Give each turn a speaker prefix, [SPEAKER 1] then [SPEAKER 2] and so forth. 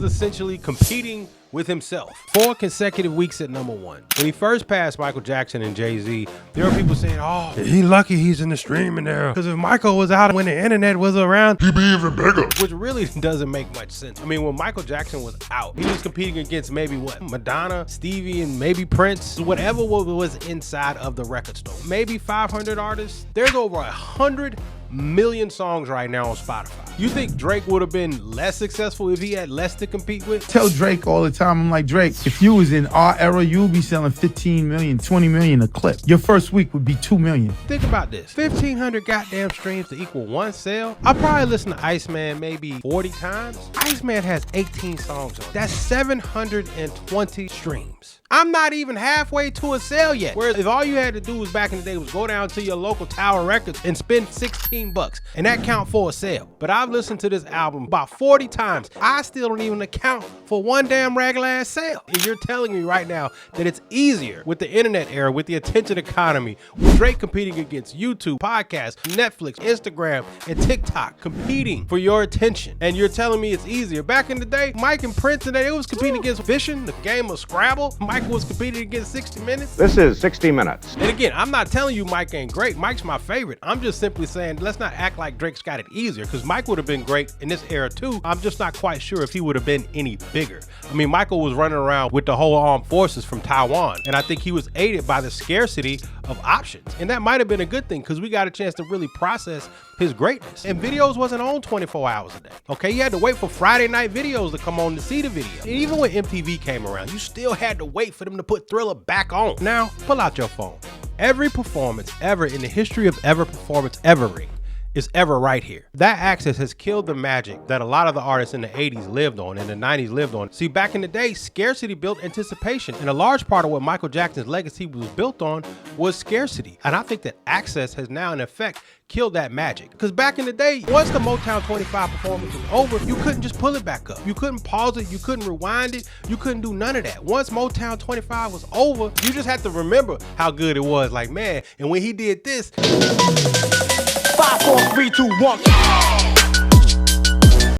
[SPEAKER 1] essentially competing with himself. 4 consecutive weeks at #1. When he first passed Michael Jackson and Jay-Z, there were people saying, oh, he lucky he's in the streaming era. Because if Michael was out when the internet was around, he'd be even bigger. Which really doesn't make much sense. I mean, when Michael Jackson was out, he was competing against maybe what? Madonna, Stevie, and maybe Prince, whatever was inside of the record store. Maybe 500 artists. There's over 100 million songs right now on Spotify. You think Drake would have been less successful if he had less to compete with?
[SPEAKER 2] Tell Drake all the time, I'm like, Drake, if you was in our era, you would be selling 15 million, 20 million a clip. Your first week would be 2 million.
[SPEAKER 1] Think about this. 1,500 goddamn streams to equal 1 sale. I'll probably listen to Iceman maybe 40 times. Iceman has 18 songs on it. That's 720 streams. I'm not even halfway to a sale yet. Whereas if all you had to do was back in the day was go down to your local Tower Records and spend $16, and that count for a sale. But I've listened to this album about 40 times. I still don't even account for one damn regular ass sale. And you're telling me right now that it's easier with the internet era, with the attention economy, with Drake competing against YouTube, podcasts, Netflix, Instagram, and TikTok, competing for your attention. And you're telling me it's easier. Back in the day, Mike and Prince and they was competing against Fishing, the game of Scrabble. Mike was competing against 60 Minutes.
[SPEAKER 3] This is 60 Minutes.
[SPEAKER 1] And again, I'm not telling you Mike ain't great. Mike's my favorite. I'm just simply saying, let's not act like Drake's got it easier, because Mike would have been great in this era too. I'm just not quite sure if he would have been any bigger. I mean, Michael was running around with the whole armed forces from Taiwan, and I think he was aided by the scarcity of options. And that might have been a good thing, because we got a chance to really process his greatness. And videos wasn't on 24 hours a day. Okay, you had to wait for Friday night videos to come on to see the video. And even when MTV came around, you still had to wait for them to put Thriller back on. Now, pull out your phone. Every performance ever in the history of ever performance evering is ever right here. That access has killed the magic that a lot of the artists in the 80s lived on and the 90s lived on. See, back in the day, scarcity built anticipation, and a large part of what Michael Jackson's legacy was built on was scarcity. And I think that access has now in effect killed that magic. Because back in the day, once the Motown 25 performance was over, you couldn't just pull it back up. You couldn't pause it, you couldn't rewind it, you couldn't do none of that. Once Motown 25 was over, you just had to remember how good it was. Like, man, and when he did this,
[SPEAKER 4] 5, 4, 3, 2, 1.